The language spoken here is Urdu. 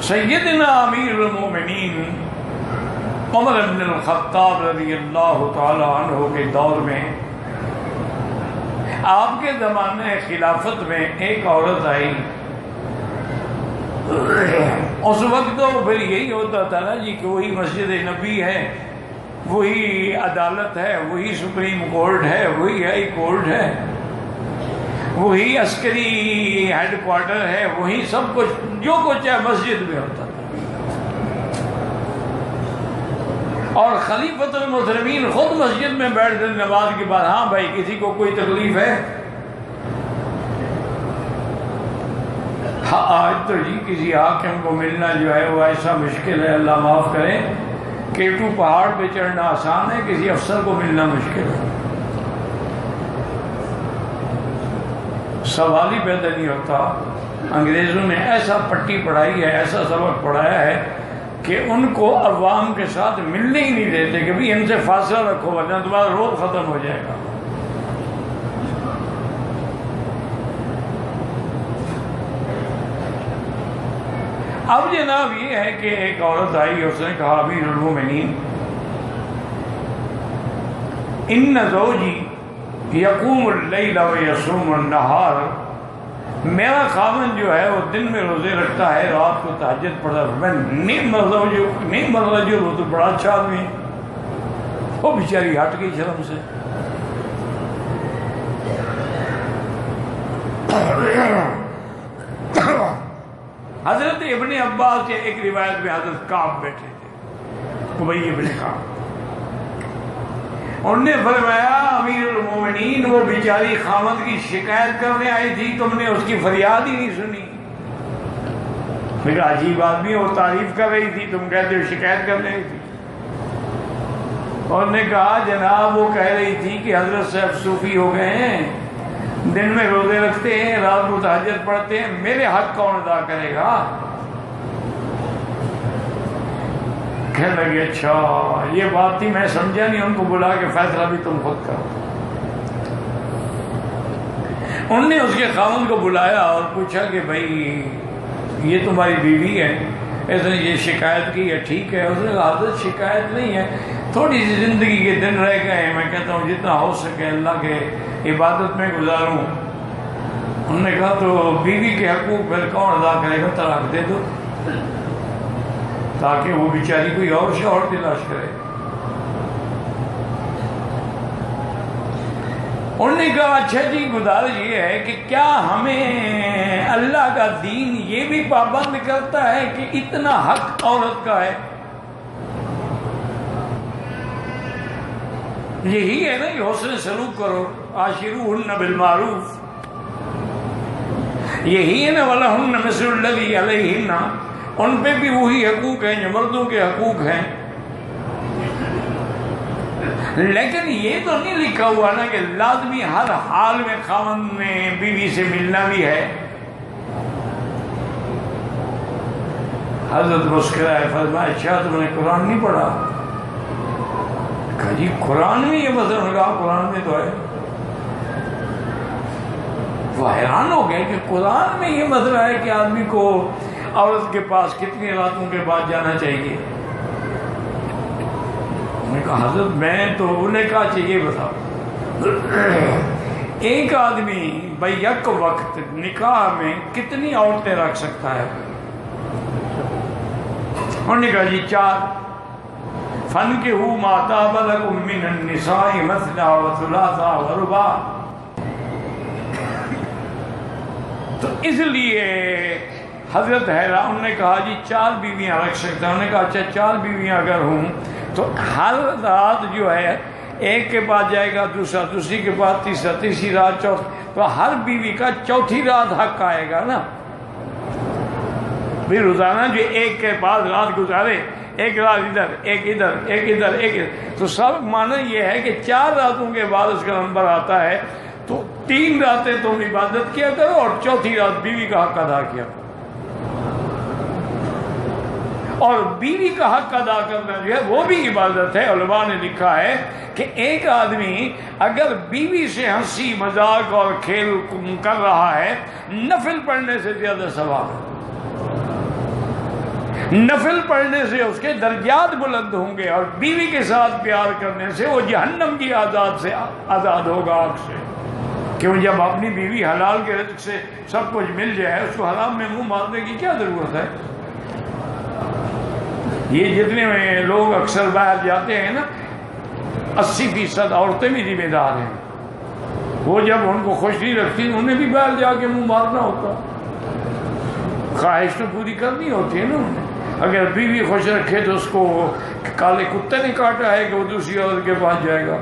سیدنا امیر المومنین عمر بن الخطاب رضی اللہ تعالی عنہ کے دور میں، آپ کے زمانے خلافت میں ایک عورت آئی۔ اس وقت تو پھر یہی ہوتا تھا نا جی کہ وہی مسجد نبی ہے، وہی عدالت ہے، وہی سپریم کورٹ ہے، وہی ہائی کورٹ ہے، وہی عسکری ہیڈ کوارٹر ہے، وہی سب کچھ جو کچھ ہے مسجد میں ہوتا تھا۔ اور خلیفۃ المسلمین خود مسجد میں بیٹھتے نماز کے بعد، ہاں بھائی کسی کو کوئی تکلیف ہے؟ ہاں آج تو جی کسی حاکم کو ملنا جو ہے وہ ایسا مشکل ہے، اللہ معاف کرے، کیٹو پہاڑ پہ چڑھنا آسان ہے، کسی افسر کو ملنا مشکل ہے۔ سوال ہی پیدا نہیں ہوتا۔ انگریزوں نے ایسا پٹی پڑھائی ہے، ایسا سبق پڑھایا ہے کہ ان کو عوام کے ساتھ ملنے ہی نہیں دیتے کہ بھی ان سے فاصلہ رکھو ورنہ تمہارا روب ختم ہو جائے گا۔ اب جناب یہ ہے کہ ایک عورت آئی، اس نے کہا امیر المومنین ان زوجی یقوم اللیل و یصوم النہار، میرا خاوند جو ہے وہ دن میں روزے رکھتا ہے، رات کو تہجد پڑھتا ہے۔ میں نعم الرجل، وہ تو بڑا اچھا آدمی ہے۔ وہ بیچاری ہٹ گئی شرم سے۔ حضرت ابن عباس کے ایک روایت میں حضرت کعب بیٹھے تھے، ابی ابن کعب، انہوں نے فرمایا امیر المومنین وہ بیچاری خاوند کی شکایت کرنے آئی تھی، تم نے اس کی فریاد ہی نہیں سنی۔ پھر عجیب آدمی، وہ تعریف کر رہی تھی، تم کہتے ہو شکایت کر رہی تھی۔ انہوں نے کہا جناب وہ کہہ رہی تھی کہ حضرت صاحب صوفی ہو گئے ہیں، دن میں روزے رکھتے ہیں، رات کو تہجد پڑھتے ہیں، میرے حق کون ادا کرے گا؟ کہنے لگے اچھا یہ بات تھی، میں سمجھا نہیں، ان کو بلا کے فیصلہ بھی تم خود کرو۔ انہوں نے اس کے خاوند کو بلایا اور پوچھا کہ بھائی یہ تمہاری بیوی ہے، اس نے یہ شکایت کی ہے، ٹھیک ہے؟ اس نے کہا حضرت شکایت نہیں ہے، تھوڑی سی زندگی کے دن رہ گئے ہیں، میں کہتا ہوں جتنا ہو سکے اللہ کے عبادت میں گزاروں۔ انہوں نے کہا تو بیوی کے حقوق پھر کون ادا کرے گا؟ طلاق دے دو تاکہ وہ بیچاری کوئی اور شوہر تلاش کرے۔ انہوں نے کہا اچھا جی گزارش یہ ہے کہ کیا ہمیں اللہ کا دین یہ بھی پابند کرتا ہے کہ اتنا حق عورت کا ہے؟ یہی ہے نا کہ حسن سلوک کرو، عاشروہن بالمعروف، یہی ہے نا وَلَهُنَّ مِثْلُ الَّذِي عَلَيْهِنَّ، ان پہ بھی وہی حقوق ہیں جو مردوں کے حقوق ہیں۔ لیکن یہ تو نہیں لکھا ہوا نا کہ لازمی ہر حال میں خاوند میں بیوی سے ملنا بھی ہے۔ حضرت مسکرائے، فرمایا اچھا تم نے قرآن نہیں پڑھا؟ کہا جی قرآن میں یہ مسئلہ، کہا قرآن میں تو ہے۔ وہ حیران ہو گئے کہ قرآن میں یہ مسئلہ ہے کہ آدمی کو عورت کے پاس کتنی راتوں کے بعد جانا چاہیے؟ انہوں نے کہا حضرت میں تو، انہوں نے کہا چاہیے بتاؤ ایک آدمی بیک وقت نکاح میں کتنی عورتیں رکھ سکتا ہے؟ انہوں نے کہا جی 4۔ فَانكِحُوا مَا طَابَ لَكُم مِّنَ النِّسَاءِ مَثْنَىٰ وَثُلَاثَ وَرُبَاعَ۔ تو اس لیے حضرت حیران، انہوں نے کہا جی 4 بیویاں رکھ سکتا ہے۔ انہوں نے کہا اچھا 4 بیویاں اگر ہوں تو ہر رات جو ہے ایک کے بعد جائے گا دوسرا، دوسری کے بعد تیسرا، تیسری رات چوتھی، تو ہر بیوی کا چوتھی رات حق آئے گا نا۔ بھی روزانہ جو ایک کے بعد رات گزارے، ایک رات ادھر ایک ادھر ایک ادھر ایک ادھر، تو سب معنی یہ ہے کہ 4 راتوں کے بعد اس کا نمبر آتا ہے، تو 3 راتیں تم عبادت کیا کرو اور چوتھی رات بیوی کا حق ادا کیا کرو۔ اور بیوی کا حق ادا کرنا جو ہے وہ بھی عبادت ہے. علماء نے لکھا ہے کہ ایک آدمی اگر بیوی سے ہنسی مذاق اور کھیل کر رہا ہے نفل پڑھنے سے زیادہ ثواب ہے. نفل پڑھنے سے اس کے درجات بلند ہوں گے، اور بیوی کے ساتھ پیار کرنے سے وہ جہنم کی عذاب سے آزاد ہوگا آگ سے. کیوں جب اپنی بیوی حلال کے رزق سے سب کچھ مل جائے اس کو حرام میں منہ مارنے کی کیا ضرورت ہے؟ یہ جتنے لوگ اکثر باہر جاتے ہیں نا 80% عورتیں بھی ذمہ دار ہیں. وہ جب ان کو خوش نہیں رکھتی انہیں بھی باہر جا کے منہ مارنا ہوتا. خواہش تو پوری کرنی ہوتی ہے نا انہیں. اگر بیوی خوش رکھے تو اس کو کالے کتے نے کاٹا ہے کہ وہ دوسری عورت کے پاس جائے گا.